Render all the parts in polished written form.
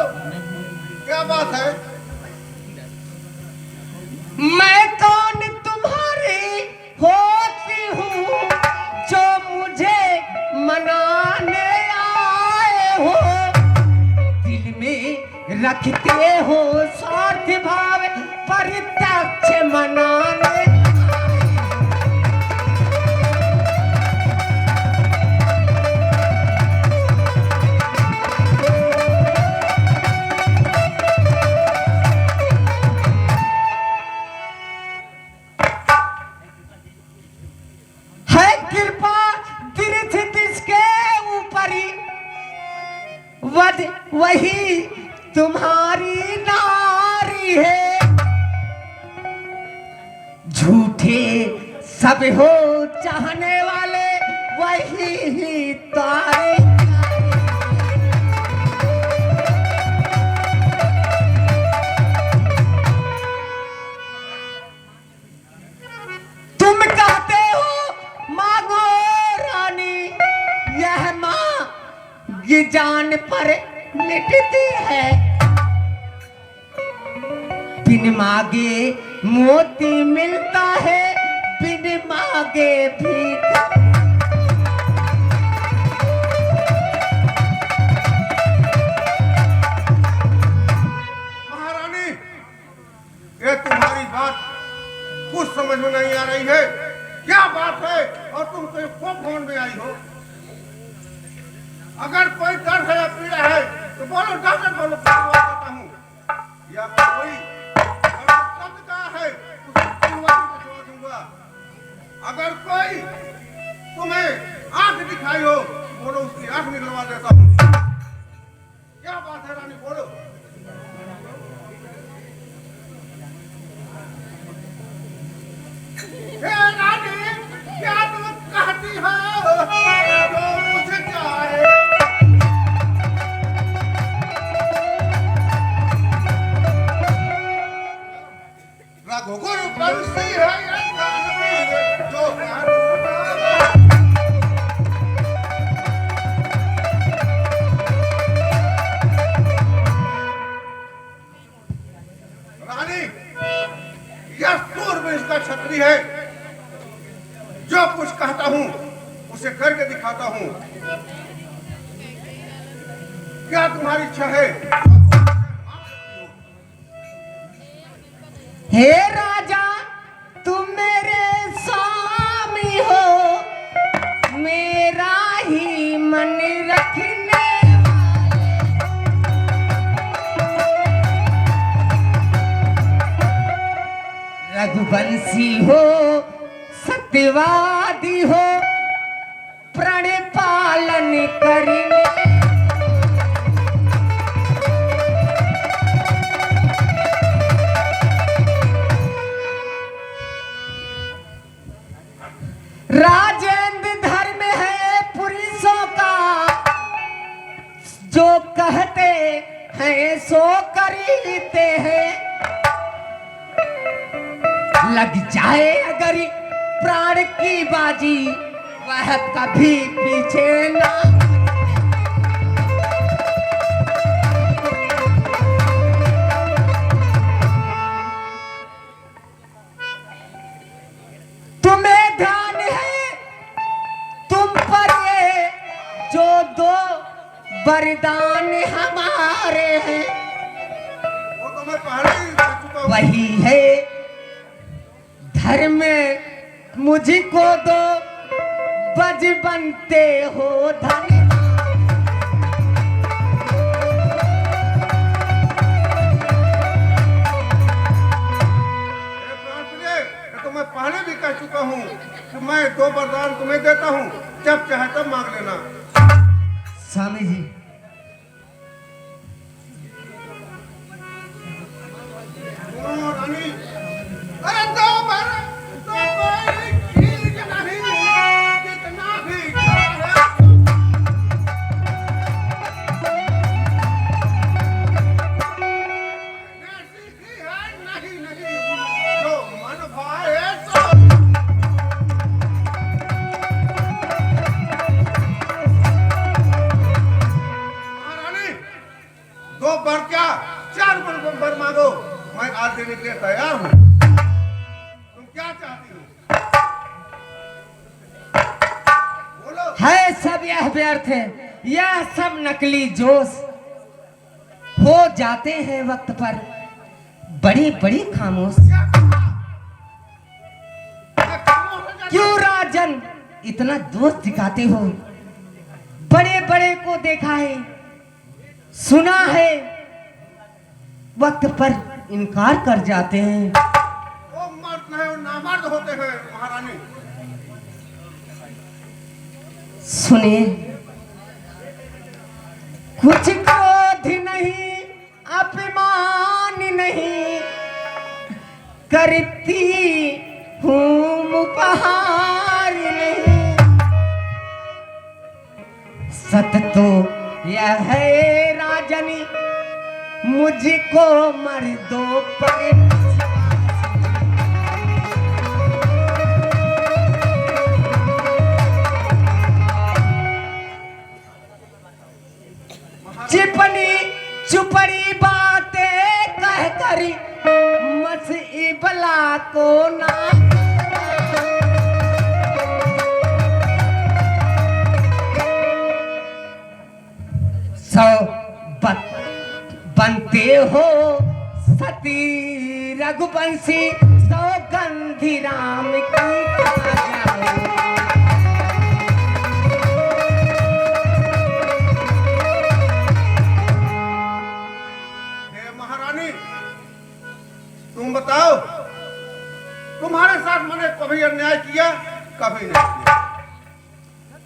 क्या बात है? मैं कौन तुम्हारी होती हूँ जो मुझे मनाने आए हो, दिल में रखते हो स्वार्थ भाव परित्यक्ष मनाने। वही तुम्हारी नारी है, झूठे सब हो चाहने वाले वही ही तारे। तुम कहते हो मांगो रानी, यह मां ये जान पर मिटती है, बिन मांगे मोती मिलता है, बिन मांगे भी। महारानी, ये तुम्हारी बात कुछ समझ में नहीं आ रही है। क्या बात है? और तुम तो खूब फोन में आई हो। अगर कोई डर है या पीड़ा है तो बोलो, डॉक्टर बोलो, बताता हूँ। या कोई शब्द का है तो छोड़ दूंगा। अगर कोई तुम्हें आंख दिखाई हो बोलो, उसकी आंख निकलवा देता हूँ। क्या बात है रानी, बोलो। हे रानी, क्या तुम कहती हो जो मुझे चाहे? रघुकुल बंसी है ये जानवी जो रानी, यह सूर्य में इसका छतरी है। जो कुछ कहता हूँ उसे करके दिखाता हूँ। क्या तुम्हारी इच्छा है? हे राजा, तुम मेरे स्वामी हो, मेरा ही मन रखने वाले, रघुवंशी हो, सत्यवादी हो, प्रण पालन करने। राजेंद्र धर्म है पुरुषों का, जो कहते हैं सो करते हैं, लग जाए अगर प्राण की बाजी वह कभी पीछे ना। तुम्हें ध्यान है तुम पर ये जो दो वरदान हमारे हैं, वो तो मैं पहले ही कह चुका हूँ। वही है धर्म मुझको दो, बज बनते हो धन। तो मैं पहले भी कह चुका हूँ कि मैं दो वरदान तुम्हें देता हूँ, जब चाहे तब मांग लेना। स्वामी जी, रानी, अरे दो बार तो कोई चीज नहीं, कितना भी नहीं नहीं, जो मन भाए सो। क्या 4 वर मांगो, मैं आज देने के लिए तैयार हूँ। तुम क्या चाहती हो? बोलो। है सब यह व्यर्थ है, यह सब नकली जोश। हो जाते हैं वक्त पर बड़ी बड़ी खामोश। क्या कहा? मैं खामोश हो जाता क्यों राजन इतना दोष दिखाते हो? बड़े बड़े को देखा है, सुना है, वक्त पर इनकार कर जाते हैं। वो मर्द नहीं, वो नामर्द होते हैं महारानी। सुनिए, कुछ क्रोध नहीं, अपमान नहीं, करती हूँ उपहार नहीं। सत तो यह है राजनी, मुझको मर्दों पर चिपनी चुपड़ी बातें कह करी मसीबला को ना। सौ बनते हो सती रघुवंशी, सौगंधी राम की खा जाओ। तुम बताओ, तुम्हारे साथ मैंने कभी अन्याय किया? कभी नहीं किया।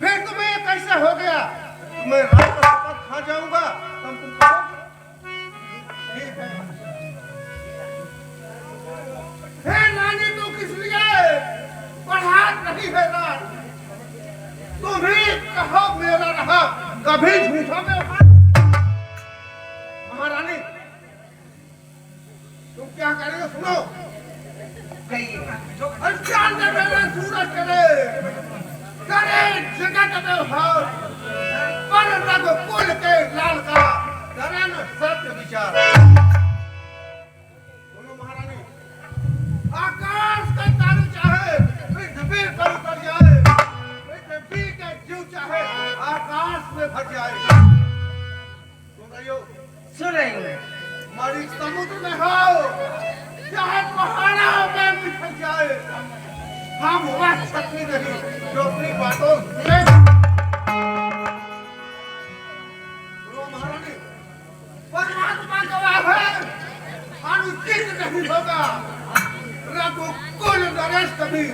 फिर तुम्हें ये कैसे हो गया? मैं रात का शपथ खा जाऊंगा, तब तुम कहोगे ठीक है। हे नानी, तू किस लिए पढ़ा रही है रात? तुम ही कहो मेरा रहा, कभी झूठा में महारानी। तुम क्या कर रहे हो? सुनो, चांद मेरे सूरज करे करे जगत व्यवहार, पर रघुकुल के लाल का करे न सत्य विचार। सुनो महारानी, आकाश के तारे चाहे पृथ्वी पर उतर जाए, पृथ्वी के जीव चाहे आकाश में भर जाए। सुन रही हो? सुन रही हूँ। हमारी समुद्र में हो, चाहे पहाड़ों में बिखर जाए, हम वह शक्ति नहीं जो अपनी बातों से। महारानी, परमात्मा गवाह है, अनुचित नहीं होगा रघुकुल नरेश कभी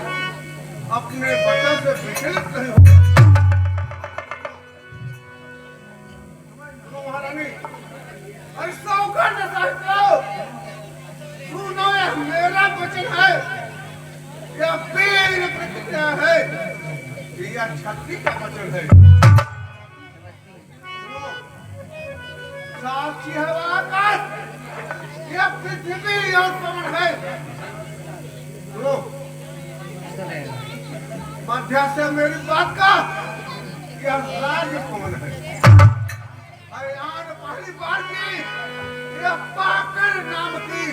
अपने वचन से विचलित नहीं होगा। महारानी, सौगंध सहित सुनो, यह मेरा वचन है, यह वीर प्रतिज्ञा है, यह शक्ति का वचन है। साक्षी है आकाश, यह पृथ्वी और पवन है। सुनो, मध्य से मेरी बात का यह राज पवन है। पहली बार की यह पाकर नाम की,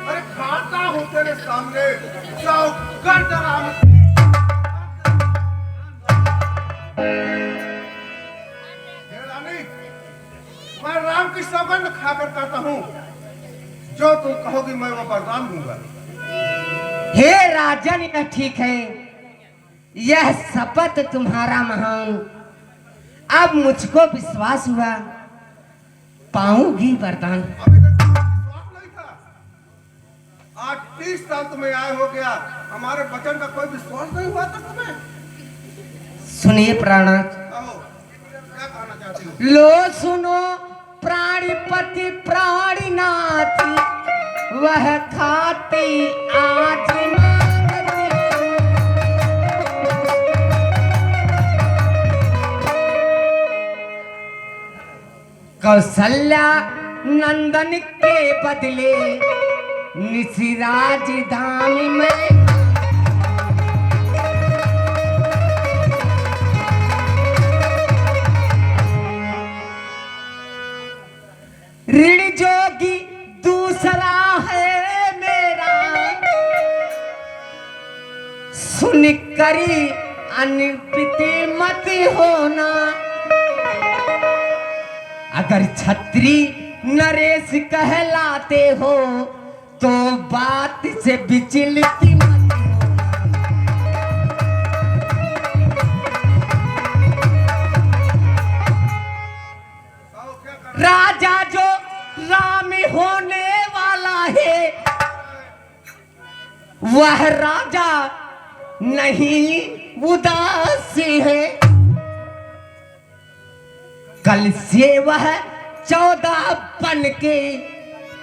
अरे खाता हूँ तेरे सामने सौगंध राम की। रानी, मैं राम की सौगंध खाकर कहता हूँ, जो तुम कहोगी मैं वो बरदान दूंगा। हे राजन, यह ठीक है, यह शपथ तुम्हारा महान। अब मुझको विश्वास हुआ, पाऊंगी वरदान। अभी तक विश्वास नहीं था, आज 30 साल तुम्हें आए हो गया, हमारे वचन का कोई विश्वास नहीं हुआ था तुम्हें? सुनिए प्राणनाथ, क्या कहना चाहती हो? लो सुनो, प्राणिपति प्राणनाथ, वह खाती आज कौशल्या नंदन के बदले निशिराज धाम में ऋण करी अनपिति मत होना। अगर छत्री नरेश कहलाते हो तो बात से विचलित मत होना। राजा जो राम होने वाला है वह राजा नहीं उदास है। कल से वह 14 बन के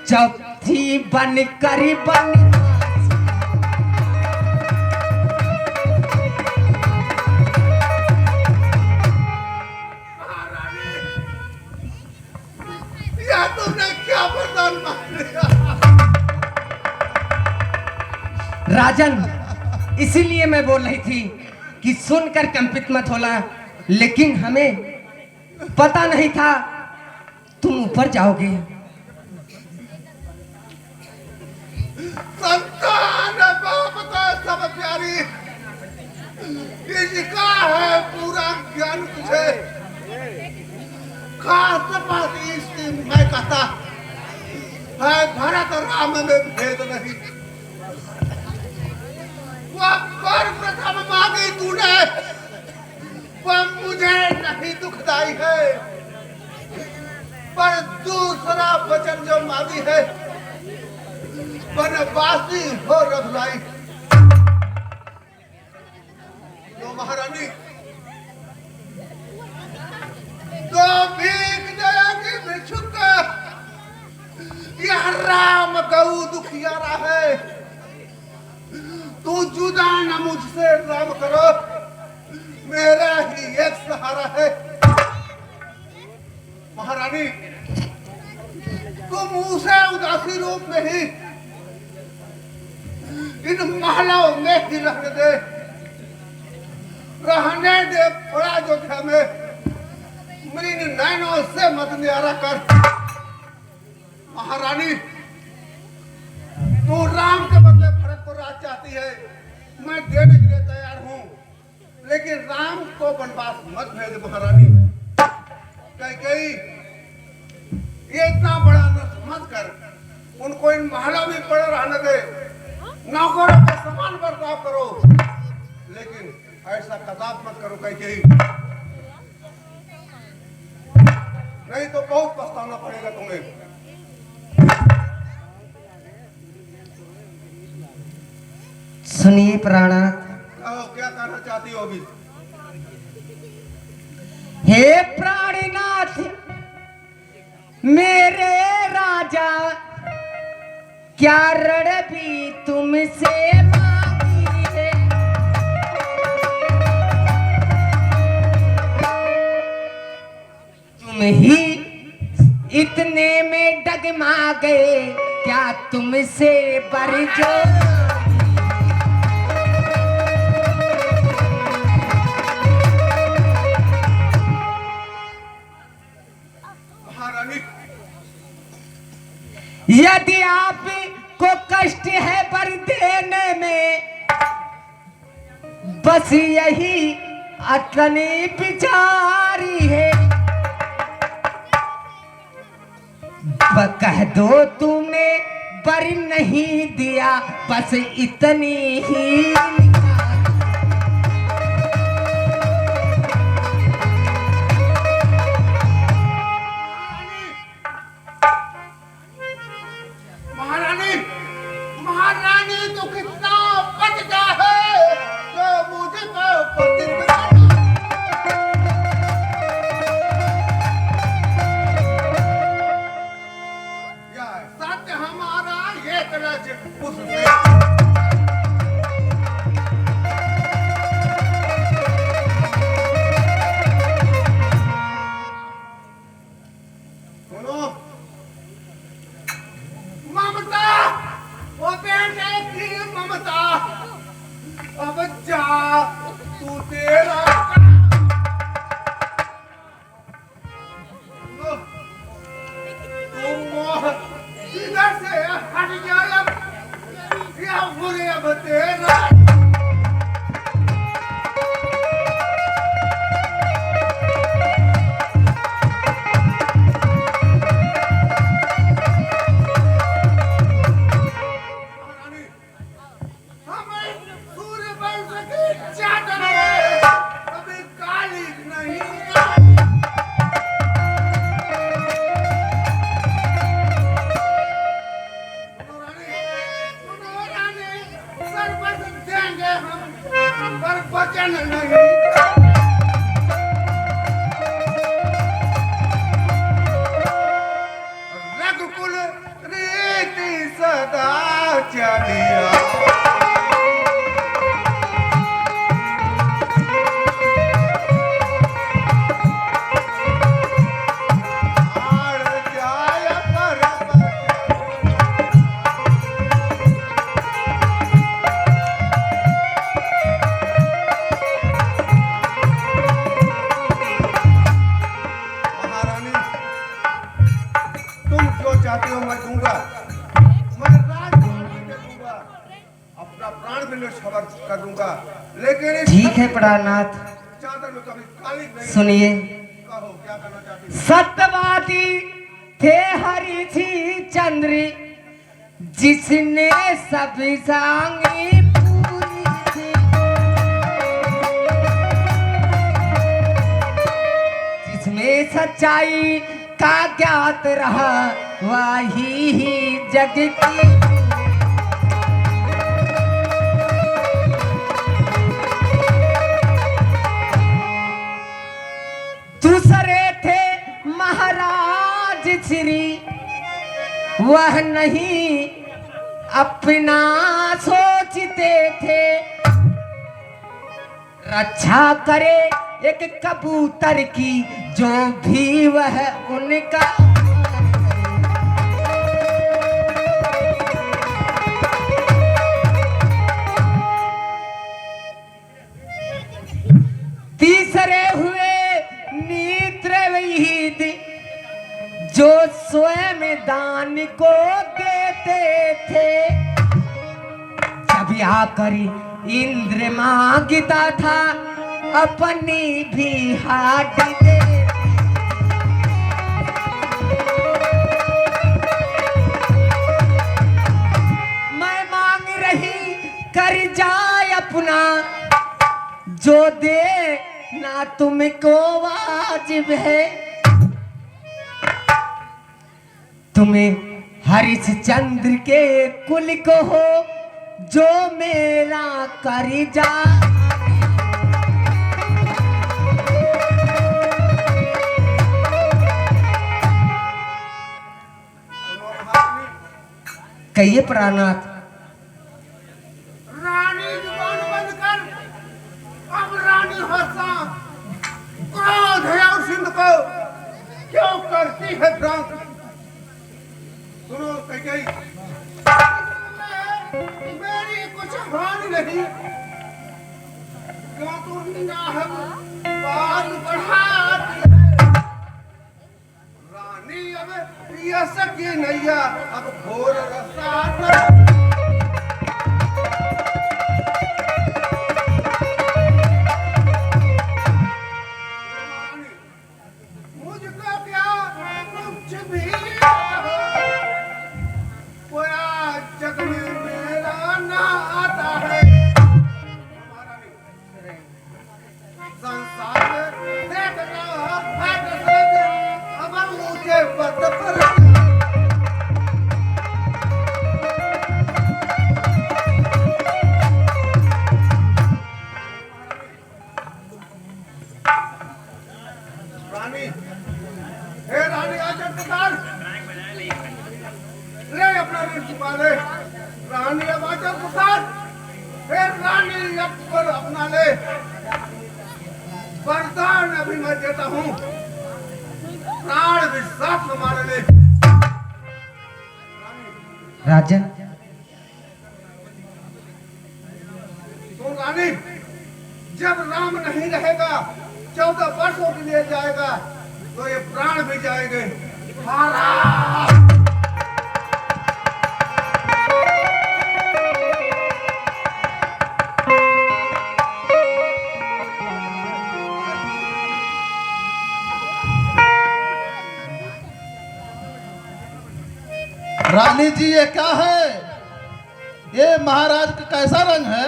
चौथी बन कर या तुमने क्या वरदान मांग लिया? राजन, इसीलिए मैं बोल रही थी कि सुनकर कंपित मत होना, लेकिन हमें पता नहीं था तुम ऊपर जाओगे। संतान बाप का सब प्यारी, इसका है पूरा ज्ञान तुझे। खास बात इसकी मैं कहता है, भरत राम में भेद नहीं। वह प्रथम मांगी तूने, वह मुझे नहीं दुखदाई है, पर दूसरा वचन जो मांगी है वनवासी हो रघुराई। तो महारानी तो भीख देगी भिक्षुक, यह राम गऊ दुखियारा है। तू जुदा न मुझसे राम करो, मेरा ही एक सहारा है। महारानी तुम उसे उदासी रूप में ही इन महलों में ही रहने दे बड़ा अयोध्या में। मेरी नैनों से मत न्यारा कर। महारानी तू राम के बदले भरत को राज चाहती है, मैं देने के लिए तैयार हूं, लेकिन राम को वनवास मत भेज महारानी। कई ये इतना बड़ा नष्ट मत कर, उनको इन महलों में पड़े रहने दे, नौकरों के समान बर्ताव करो, लेकिन ऐसा कदाप मत करो कई नहीं तो बहुत पछताना पड़ेगा तुम्हें। सुनिए प्राणनाथ, क्या कहना चाहती हो अभी? हे प्राणनाथ, मेरे राजा क्या रण भी तुमसे मांगी है। तुम ही इतने में डगमा गए, क्या तुमसे बरजो। यदि आप को कष्ट है वर देने में, बस यही अतनी विचारी है। कह दो तूने वर नहीं दिया, बस इतनी ही। कुल रीति सदा चलिया चाहते हो मैं दूंगा, मैं राजकुमार भी दे दूंगा, अपना प्राण भी निछावर कर दूंगा, लेकिन ठीक है प्राणनाथ, चादर में कभी काली नहीं। सुनिए, कहो क्या करना चाहती हो? सत्यवादी थे हरिधि चंद्र जिसने सभी सांगी पूरी थी, जिसमें सच्चाई का ज्ञात रहा वही ही जग की। दूसरे थे महाराज श्री वह नहीं अपना सोचते थे, रक्षा करे एक कबूतर की जो भी वह उनका। तीसरे हुए नीत्रविहीन जो स्वयं दान को देते थे, जब आकर इंद्र मांगता था अपनी भी हाथ दे। मैं मांग रही कर जाए अपना जो दे ना तुमको वाजिब है, तुम्हें हरिश्चंद्र के कुल को हो जो मेरा कर जा। कहिए प्राणनाथ। रानी जुबान बंद कर, अब रानी हंसा क्रोध है और सिंध को क्यों करती है भ्रांत। सुनो कैकेयी, मेरी कुछ हानि नहीं, क्यों तुम नाहक बात बढ़ाती है। रानी अब यह सकी नैया अब घोर रसात रानी, हे रानी आचर पुकार, ले अपना ऋण चुका ले। रानी अब आचर पुकार, हे रानी अब पर अपना ले। वरदान अभी मैं देता हूँ, प्राण भी साथ हमारे ले। राजन, तो रानी जब राम नहीं रहेगा 14 वर्षों के लिए जाएगा तो ये प्राण भी जाएंगे। हारा रानी जी ये क्या है? ये महाराज का कैसा रंग है?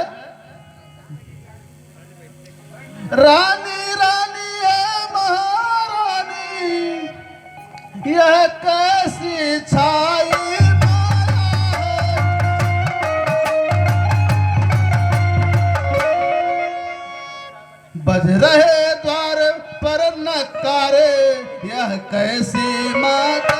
रानी रानी है महारानी, यह कैसी छाई माया है। बज रहे द्वार पर नकारे, यह कैसी माता